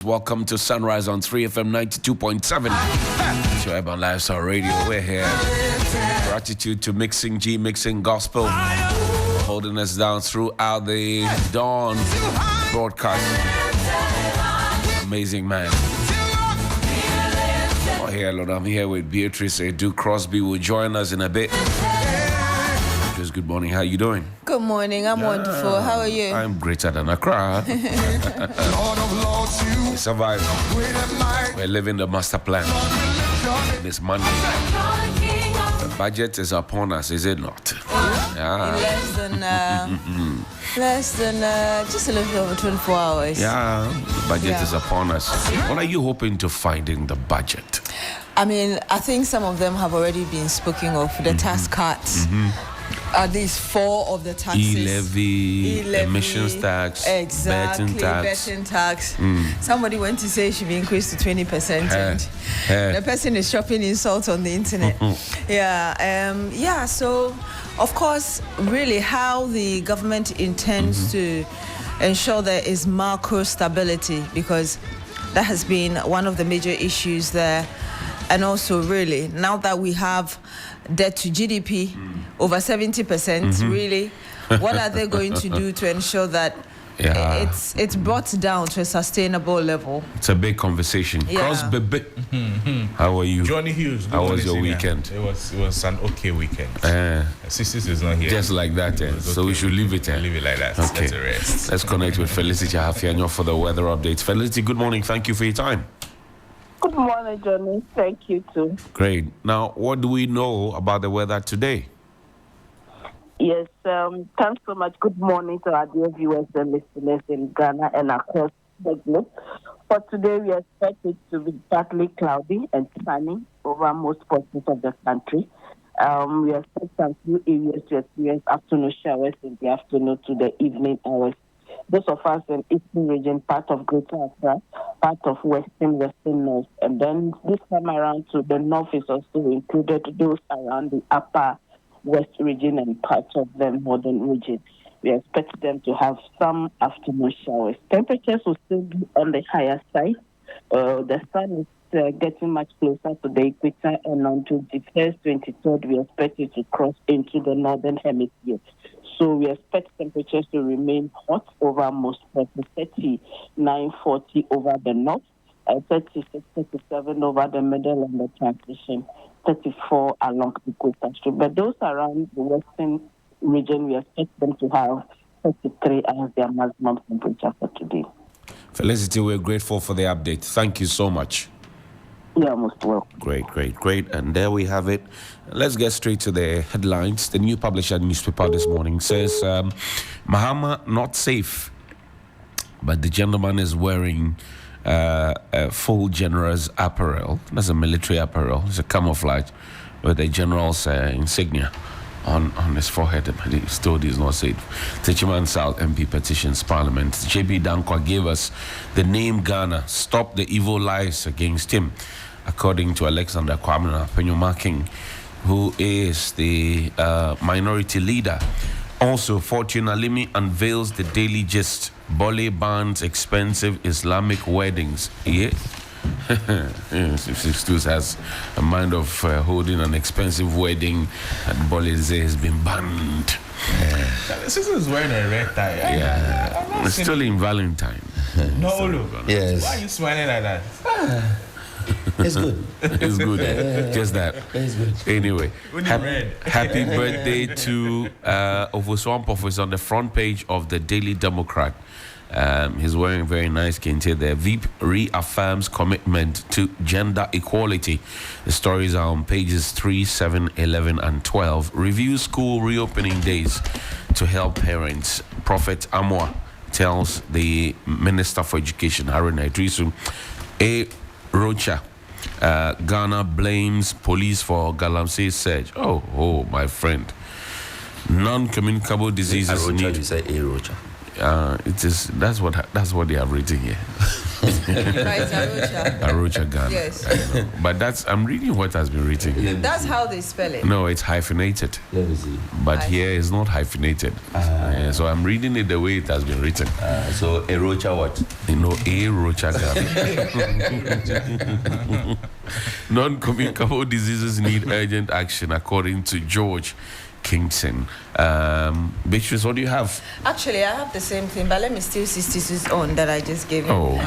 Welcome to Sunrise on 3FM 92.7. It's your Urban Lifestyle Radio. We're here. Gratitude to Mixing G, Mixing Gospel, holding us down throughout the dawn broadcast. Amazing man. Oh, here, Lord, I'm here with Beatrice. Crosby will join us in a bit. Just good morning. How you doing? Good morning. I'm wonderful. How are you? I'm greater than Accra. We survive. We're living the master plan. This Monday. The budget is upon us, is it not? Yeah. Less than just a little over 24 hours. Yeah, the budget is upon us. What are you hoping to find in the budget? I mean, I think some of them have already been spoken of. The tax cuts. At least 4 of the taxes. E-levy, emissions tax, exactly, betting tax. Somebody went to say it should be increased to 20%, and the person is shopping insults on the internet. So of course, really how the government intends to ensure there is macro stability, because that has been one of the major issues there. And also, really, now that we have debt to GDP over 70%, really, what are they going to do to ensure that it's brought down to a sustainable level? It's a big conversation. Crosby, how are you? Johnnie Hughes, how was your weekend? It was an okay weekend. Sixtus is not here. Just like that, so we should leave it. Leave it like that. Okay. Let it rest. Let's connect with Felicity Hafianyo for the weather updates. Felicity, good morning. Thank you for your time. Good morning, Johnny. Thank you, too. Great. Now, what do we know about the weather today? Yes, thanks so much. Good morning to our dear viewers and listeners in Ghana and across the globe. For today, we expect it to be partly cloudy and sunny over most portions of the country. We expect some few areas to experience afternoon showers in the afternoon to the evening hours. Those of us in Eastern region, part of Greater Accra, part of Western North, and then this time around to the North is also included, those around the Upper West region and parts of the Northern region. We expect them to have some afternoon showers. Temperatures will still be on the higher side. The sun is getting much closer to the equator, and on 21st, 23rd, we expect it to cross into the Northern Hemisphere. So we expect temperatures to remain hot over most places, 39, 40 over the north, 36, 37 over the middle and the transition, 34 along the coastal strip. But those around the western region, we expect them to have 33 as their maximum temperature for today. Felicity, we're grateful for the update. Thank you so much. You're most welcome. Great. And there we have it. Let's get straight to the headlines. The New Publisher newspaper this morning says, Mahama not safe, but the gentleman is wearing a full general's apparel. That's a military apparel. It's a camouflage with a general's insignia on his forehead. He still is not safe. Techiman South MP petitions Parliament. JB Dankwa gave us the name Ghana. Stop the evil lies against him, according to Alexander Kwamina Penyumaking, who is the minority leader. Also, Fortune Alimi unveils the Daily Gist. Bole bans expensive Islamic weddings. Yeah. Sixtus has a mind of holding an expensive wedding, and Bole has been banned. Sixtus is wearing a red tie. Yeah. It's still in Valentine. No, Ullo. Yes. Why are you smiling like that? It's good. It's good. Just that. It's good. Anyway, happy birthday to Ovoswampof is on the front page of the Daily Democrat. He's wearing a very nice kente there. Veep reaffirms commitment to gender equality. The stories are on pages 3, 7, 11, and 12. Review school reopening days to help parents. Prophet Amwa tells the Minister for Education, Haruna Idrisu. A. Rocha, Ghana blames police for Galamsey surge. Oh, my friend. Non-communicable diseases Rocha, you say A. Rocha. It is. That's what they have written here. Right, Arocha Ghana. Yes. I know. But I'm reading what has been written here. That's how they spell it. No, it's hyphenated. Let me see. But here it's not hyphenated. So I'm reading it the way it has been written. So Arocha what? Arocha Ghana. Non-communicable diseases need urgent action, according to George Kingston. Beatrice, what do you have? Actually, I have the same thing, but let me still Sixtus on that I just gave you.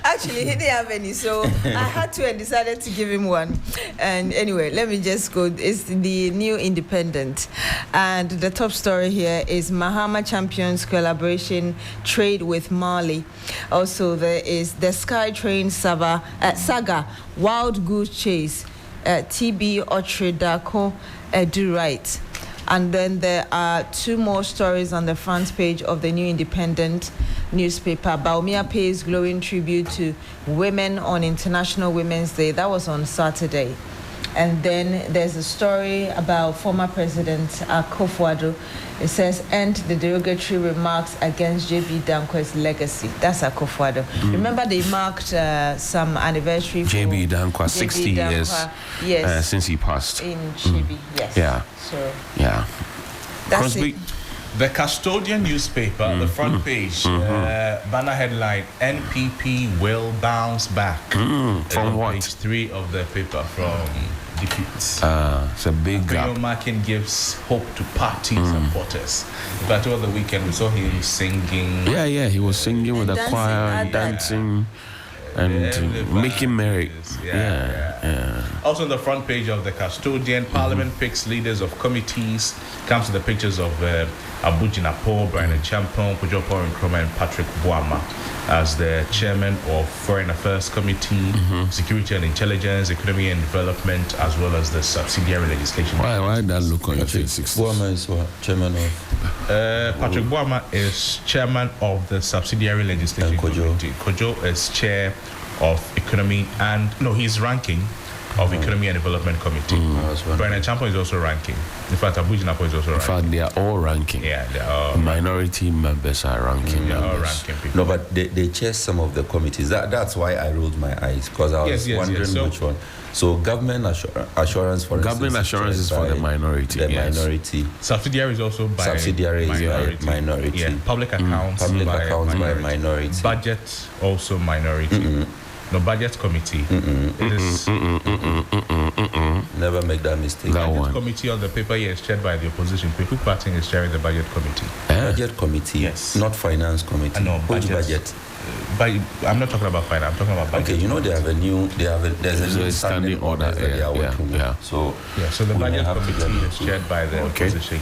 Actually, he didn't have any, so I had to and decided to give him one. And anyway, let me just go. It's the New Independent, and the top story here is Mahama champions collaboration trade with Mali. Also, there is the SkyTrain saga, wild goose chase, TB Otredako do right. And then there are two more stories on the front page of the New Independent newspaper. Baumia pays glowing tribute to women on International Women's Day. That was on Saturday. And then there's a story about former President Akufo-Addo. It says, end the derogatory remarks against J.B. Dankwa's legacy. That's Akufo-Addo. Remember they marked some anniversary for J.B. Dankwa, 60 years yes, since he passed. In Chibi, yes. Yeah. So, yeah. That's Crosby. it. The Custodian newspaper, the front page, banner headline, NPP will bounce back. From what? Page 3 of the paper, from defeats. It's a big gap. Markin gives hope to party supporters. But over the weekend, we saw him singing. Yeah, he was singing with the Dancing, choir, dancing, and making merry. Yeah. Also on the front page of the Custodian, Parliament picks leaders of committees. Comes to the pictures of Abu Jinapo, Brian Champon, Pujopo Nkrumah, and Patrick Boama as the chairman of Foreign Affairs Committee, Security and Intelligence, Economy and Development, as well as the subsidiary legislation. Why that look on your face? Boama is what? Chairman of? Patrick Boama is chairman of the subsidiary legislation committee. Kojo is chair of Economy and he's ranking of Economy and Development Committee. Brian Champon is also ranking. In fact, Abu Jinapo is also ranking. In fact, they are all ranking. Yeah, they are. Minority members are ranking. They are all ranking people. No, but they chair some of the committees. That's why I rolled my eyes, because I was wondering which one. So government assurance, for government instance, assurance is for the minority. The minority. Subsidiary is also by subsidiary minority. Is by minority. Yeah. Public accounts. Public by accounts minority. by minority. Budget also minority. No, budget committee. It is never make that mistake. That budget one. Committee on the paper here is chaired by the opposition. Peku Parting is chairing the budget committee. Budget committee, yes, not finance committee. No, budget. But I'm not talking about finance. I'm talking about budget. Okay, there's a new standing order that they are working with. So the budget committee is chaired by the opposition.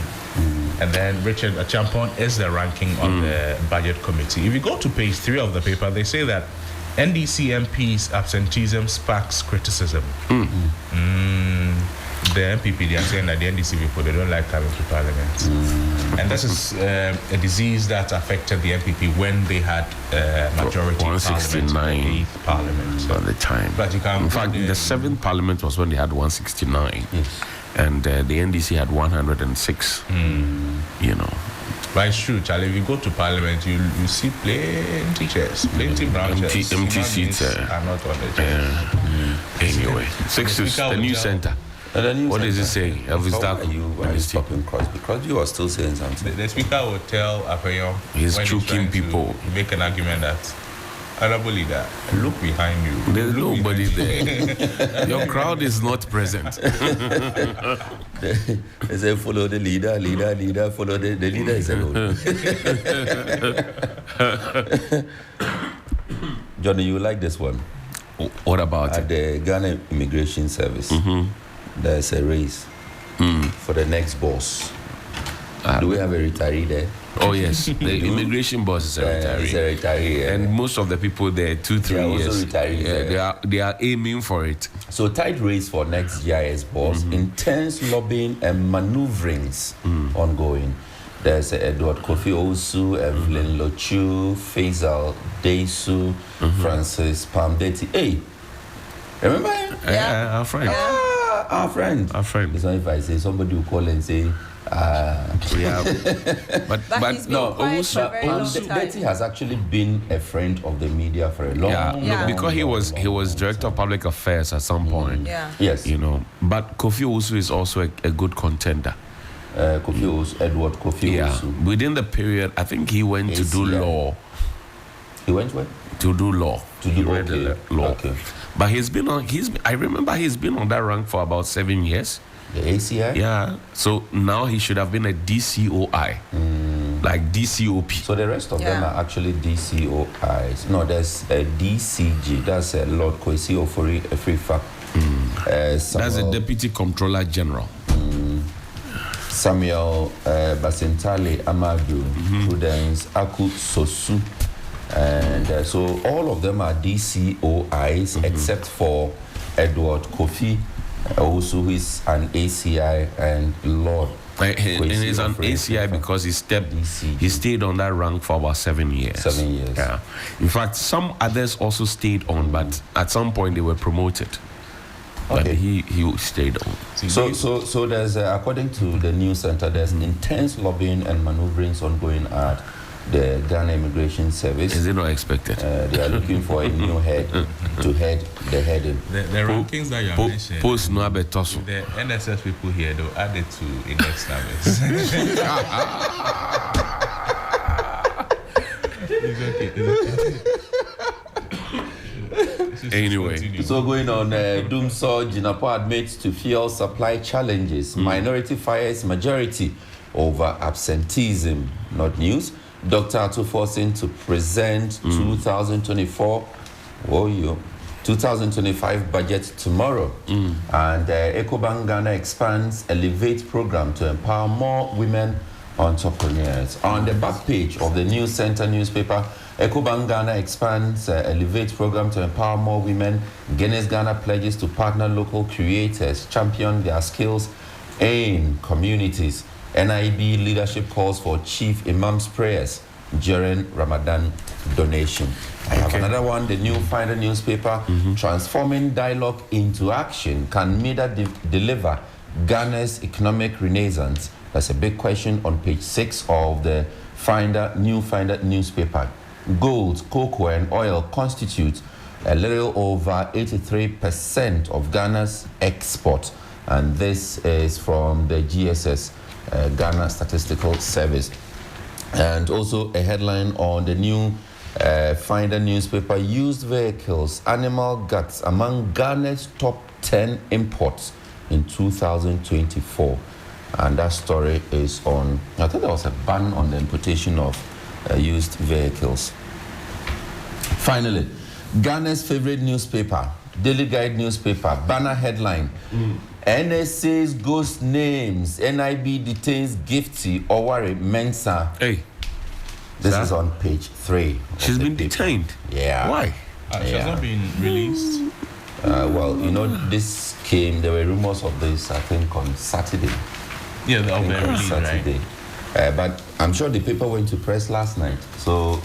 And then Richard Achampon is the ranking on the budget committee. If you go to page 3 of the paper, they say that NDC MP's absenteeism sparks criticism. The MPP, they are saying that the NDC people, they don't like coming to Parliament. And this is a disease that affected the MPP when they had majority 169 Parliament. At the time. But you can, in fact, the 7th Parliament was when they had 169. Yes. And the NDC had 106. But it's true, Charlie. If you go to Parliament, you see plenty chairs, plenty brown chairs. Empty seats are not on the chairs. Anyway, Sixtus, the new centre. What does it say? Elvis are you stopping Crosby? Crosby was still saying something. The speaker will tell Apeyon he's choking people. He make an argument that honorable leader, look behind you. There's nobody there. Your crowd is not present. They say follow the leader, follow the leader is alone. Johnny, you like this one? What about At the Ghana Immigration Service, there's a race for the next boss. Do we have a retiree there? Oh yes, the immigration boss is a retiree. He's a retiree, and most of the people there 2-3 years. Also retirees, they are aiming for it. So tight race for next GIS boss, intense lobbying and maneuverings ongoing. There's Edward Kofi Osu, Evelyn Lochu, Faisal Deisu, Francis Pamdeti. Hey, remember him? Our friend. Our friend. Our friend. It's not if I say somebody will call and say, Yeah. But he's been no, quiet for a very long time. Betty has actually been a friend of the media for a long time. Yeah, because he was director of public affairs at some point. Yeah. Yes. You know, but Kofi Owusu is also a good contender. Kofi Owusu, Edward Kofi Yeah. Owusu. Within the period, I think he went to do ACI. law. He went where? To do law. To He do read okay. law. Okay. But I remember he's been on that rank for about 7 years. The ACI? Yeah. So now he should have been a DCOI. Like DCOP. So the rest of them Yeah. are actually DCOIs. No, there's a DCG. That's Lord Kwesi Ofori Efrifa. That's the Deputy Comptroller General. Samuel Basintale Amadu, Prudence Aku Sosu. And so all of them are DCOIs except for Edward Kofi Owusu, who is an ACI, and Lord. And he's an ACI because he stayed on that rank for about 7 years. 7 years. Yeah. In fact, some others also stayed on, but at some point they were promoted. But Okay. he stayed on. So there's, according to the news center, there's intense lobbying and maneuverings ongoing at the Ghana Immigration Service. Is it not expected? They are looking for a new head to head the heading. The rankings that you are mentioning, Post no abetoso. the NSS people here, they'll add it to index numbers. It's okay. Anyway. So going on, Doomsaw Jinapo admits to fuel supply challenges. Minority fires majority over absenteeism. Not news. Dr. Atu forcing to present 2025 budget tomorrow. And EcoBank Ghana expands Elevate program to empower more women entrepreneurs. On the back page of the News Center newspaper, EcoBank Ghana expands Elevate program to empower more women. Guinness Ghana pledges to partner local creators, champion their skills in communities. NIB leadership calls for chief imam's prayers during Ramadan donation. I have another one, the New Finder newspaper, transforming dialogue into action. Can MEDA deliver Ghana's economic renaissance? That's a big question on page 6 of the New Finder newspaper. Gold, cocoa, and oil constitute a little over 83% of Ghana's export. And this is from the GSS, Ghana Statistical Service. And also a headline on the New Finder newspaper, used vehicles, animal guts among Ghana's top 10 imports in 2024. And that story is on, I think there was a ban on the importation of used vehicles. Finally, Ghana's favorite newspaper, Daily Guide newspaper, banner headline, NSA's ghost names, NIB detains Gifty Owari Mensah. Hey. This Sir? is on page 3. She's been detained. Yeah. Why? She has not been released. Well, you know, there were rumors of this, I think, on Saturday. Yeah, the I think on release, right? Saturday. But I'm sure the paper went to press last night. So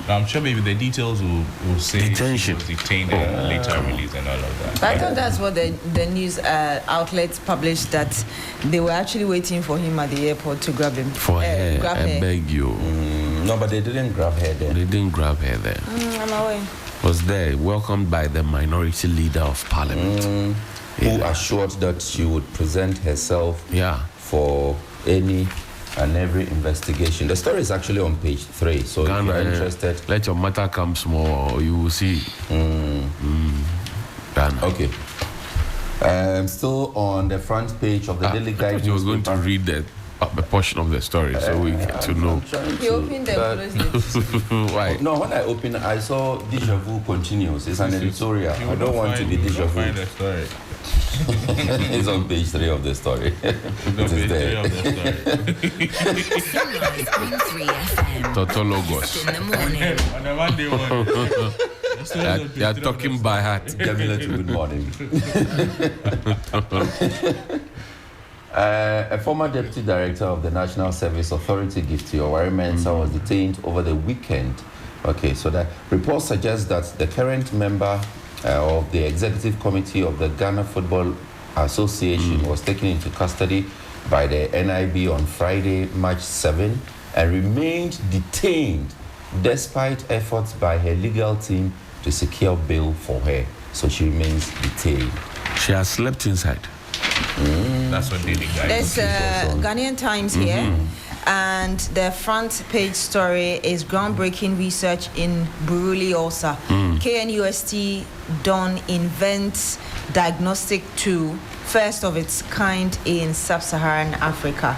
I'm sure maybe the details will say Detention. she was detained and later released and all of that. But I thought that's what the news outlets published, that they were actually waiting for him at the airport to grab him. For her, grab I her. beg you. no, but they didn't grab her there. They didn't grab her there. I'm away. Was there, welcomed by the minority leader of parliament. Who assured that she would present herself Yeah. for any and every investigation. The story is actually on page 3, so if Ghana, you're interested. let your matter come small, you will see. Ghana. Okay. Still on the front page of the Daily I Guide thought you was going to newspaper. read a portion of the story so we get to know. He opened and closed it. Why? No, when I opened, I saw Deja Vu continues. It's an editorial. I don't want to be Deja Vu. Find the story. It's on page 3 of the story. It is there. Sunrise on 3FM. Tautologos. In the morning. On the Monday one. They are talking by heart. Jamila, good morning. A former deputy director of the National Service Authority, Gifty Owari Mensah, was detained over the weekend. Okay, so the report suggests that the current member of the executive committee of the Ghana Football Association was taken into custody by the NIB on Friday, March 7, and remained detained despite efforts by her legal team to secure bail for her. So she remains detained. She has slept inside. That's what Daily Guide. There's Ghanaian Times here, and the front page story is groundbreaking research in Buruli Ulcer. KNUST Dawn invents diagnostic tool, first of its kind in sub-Saharan Africa.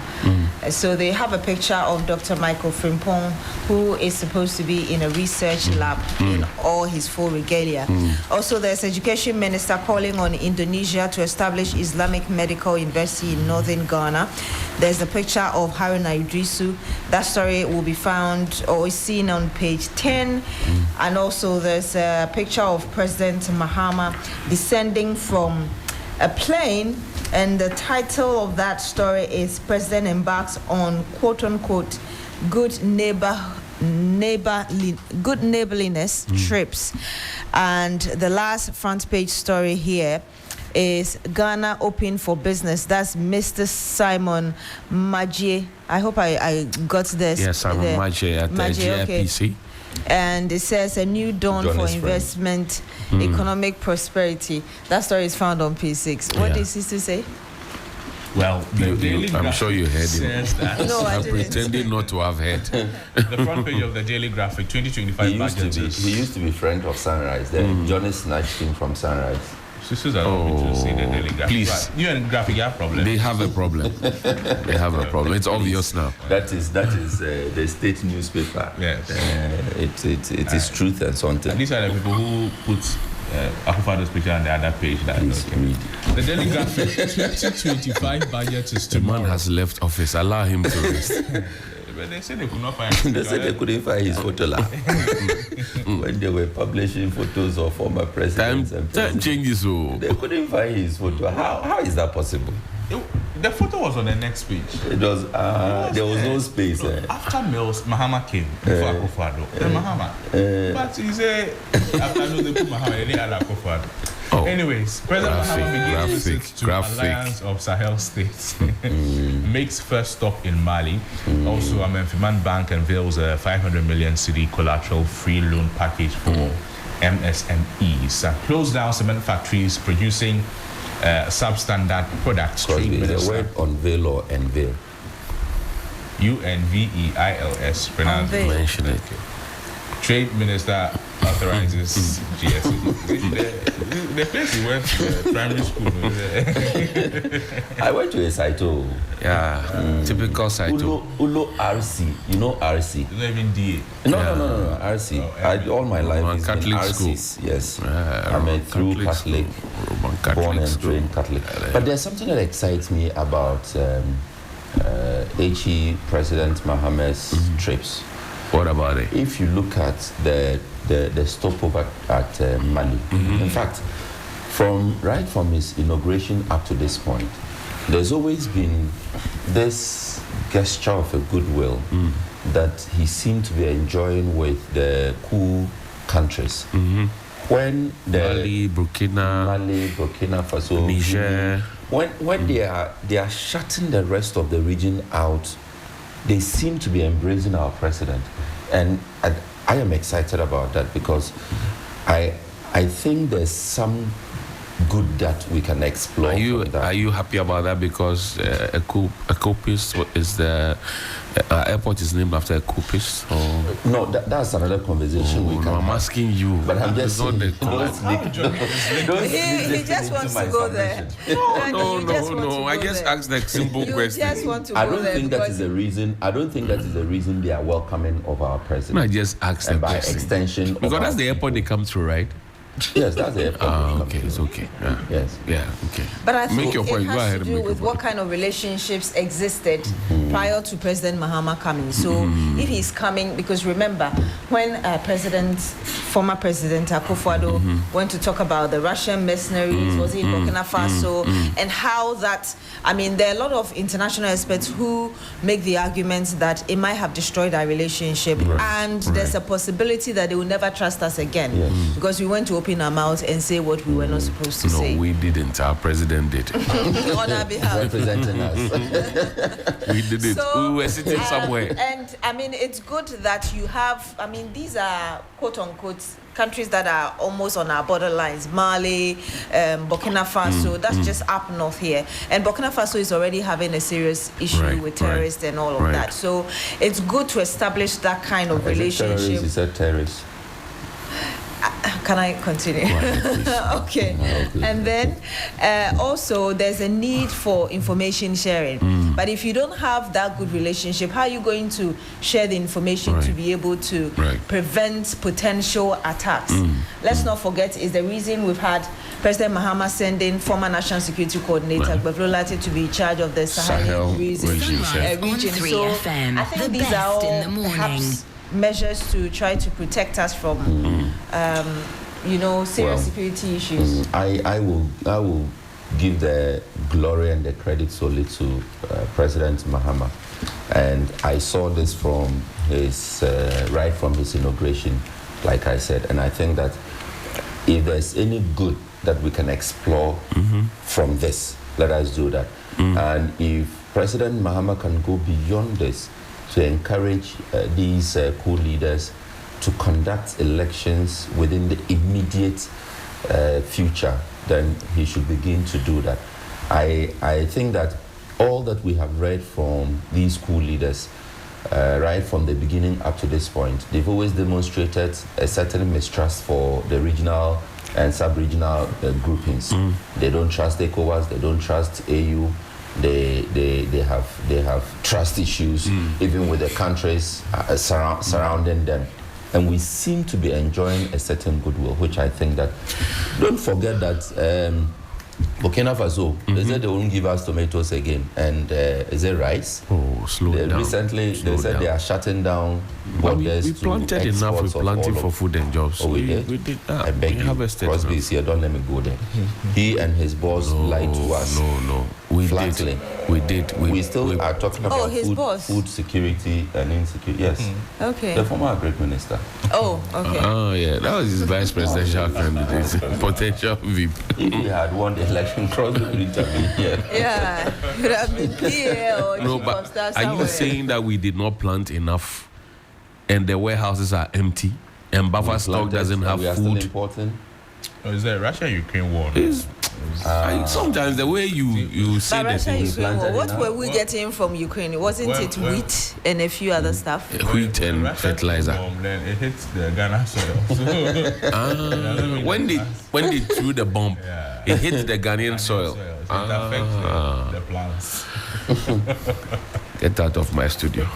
So they have a picture of Dr. Michael Frimpong, who is supposed to be in a research lab in all his full regalia. Also, there's Education Minister calling on Indonesia to establish Islamic Medical University in northern Ghana. There's a picture of Haruna Idrisu. That story will be found or is seen on page 10. And also there's a picture of President Mahama descending from a plane, and the title of that story is President Embarks on quote-unquote good neighborliness trips. And the last front page story here is Ghana open for business. That's Mr. Simon Majie. I hope I got this. Yes, Simon Majie at the GIPC. Okay. And it says a new dawn for investment, economic prosperity. That story is found on P6. What did Sister say? Well, I'm sure you heard him. No, I I'm didn't. pretending not to have heard. The front page of the Daily Graphic, 2025 budget. He used to be friend of Sunrise. Then Johnny snatched him from Sunrise. Sisters are not to see the Daily Graphic. Please. Right. You and Graphic have problem. They have a problem. They have a problem. It's obvious now. That is the state newspaper. Yes. It is truth and something. These are the people who put Akufado's picture on the other page. Please read. The Daily Graphic 2025 budget is The man tomorrow. has left office. Allow him to rest. But they said they could not find. They said they couldn't find his photo when they were publishing photos of former presidents and Time presidents. changes. They couldn't find his photo. How is that possible? The photo was on the next page. It was there was no space. After Mills, Mahama came before Akufo-Addo. Then Mahama. But he said after Mills they put Mahama, they had Akufo-Addo. Oh. Anyways, President Mahama begins visit to Alliance of Sahel States. Makes first stop in Mali. Also, Amemfiman Bank unveils a 500 million cedi collateral-free loan package for MSMEs. Close down cement factories producing substandard products. Crosby, Trade is the Minister word unveil or unveil? UNVEILS pronounced. Unveil. Mention it. Trade Minister authorizes GSE. The place he went to primary school. I went to a Saito. Yeah. Typical Saito. Ullo RC. You know RC? It's not even DA. No, RC. Oh, All my life Roman is Catholic in school. RCs. Yes. I'm a Roman true Catholic, Roman born Catholic and school. trained Catholic. But there's something that excites me about HE President Mahama's trips. What about it? If you look at the stopover at Mali, in fact, right from his inauguration up to this point, there's always been this gesture of a goodwill that he seemed to be enjoying with the cool countries. When Mali, Burkina Faso, Niger. when they are shutting the rest of the region out, they seem to be embracing our president, and I am excited about that because I think there's some good that we can explore. Are you happy about that because Ecopis is the airport is named after Ecopis? Or No, that's another conversation we can I'm have. asking you. But I'm just It's not saying, He just wants to go there. No. I just asked the simple You question. just want to I go don't there think that because is the reason. I don't think that is the reason they are welcoming of our president. I just asked the And by question. extension, Because that's the airport they come through, right? Yes, that's the airport. Okay, it's okay. Yeah. Yes. Yeah, okay. But I think Make your point. it Go has ahead to and do make your with what point. kind of relationships existed prior to President Mahama coming. So if he's coming, because remember, when former President Akufo-Addo went to talk about the Russian mercenaries, was it in Burkina Faso, and how that, I mean, there are a lot of international experts who make the argument that it might have destroyed our relationship, and there's a possibility that they will never trust us again, because we went to open open our mouth and say what we were not supposed to say. No, we didn't. Our president did. On our behalf. Representing us. We did it. We were sitting somewhere. And I mean, it's good that you have, I mean, these are quote unquote countries that are almost on our borderlines. Mali, Burkina Faso, that's just up north here. And Burkina Faso is already having a serious issue with terrorists and all of that. So it's good to establish that kind of relationship. You said terrorists. Can I continue? Okay. And then also there's a need for information sharing. But if you don't have that good relationship, how are you going to share the information to be able to prevent potential attacks? Let's not forget, is the reason we've had President Mahama sending former National Security Coordinator Gbevlo to be in charge of the Sahel region. So I think these are all perhaps measures to try to protect us from serious security issues. I will give the glory and the credit solely to President Mahama, and I saw this from his right from his inauguration, like I said, and I think that if there's any good that we can explore from this, let us do that. And if President Mahama can go beyond this to encourage these coup leaders to conduct elections within the immediate future, then he should begin to do that. I think that all that we have read from these coup leaders, right from the beginning up to this point, they've always demonstrated a certain mistrust for the regional and sub-regional groupings. They don't trust ECOWAS, they don't trust AU. They have trust issues even with the countries surrounding them, and we seem to be enjoying a certain goodwill, which I think that, don't forget that Burkina Faso, they said they won't give us tomatoes again, and is it rice? Oh, slow down. Recently they said they are shutting down borders. We planted enough. We planted for food and jobs. Oh, we did that. I beg you, Crosby is here, don't let me go there. He and his boss lied to us. No. We did. We still are talking about food security and insecurity. Yes. Okay. The former Agri Minister. Oh, okay. Oh, yeah. That was his vice presidential candidate, potential VIP. If he had won the election, Crosby would intervene here. Yeah. He would have been here or No, but are you saying that we did not plant enough and the warehouses are empty and buffer stock doesn't have food? Or is that Russia-Ukraine war? Sometimes the way you say the things. What were we getting from Ukraine? Wasn't it wheat and a few other stuff? Wheat and fertilizer. Then it hits the Ghana soil. When they threw the bomb, it hit the Ghanaian soil. So it affects the plants. Get out of my studio.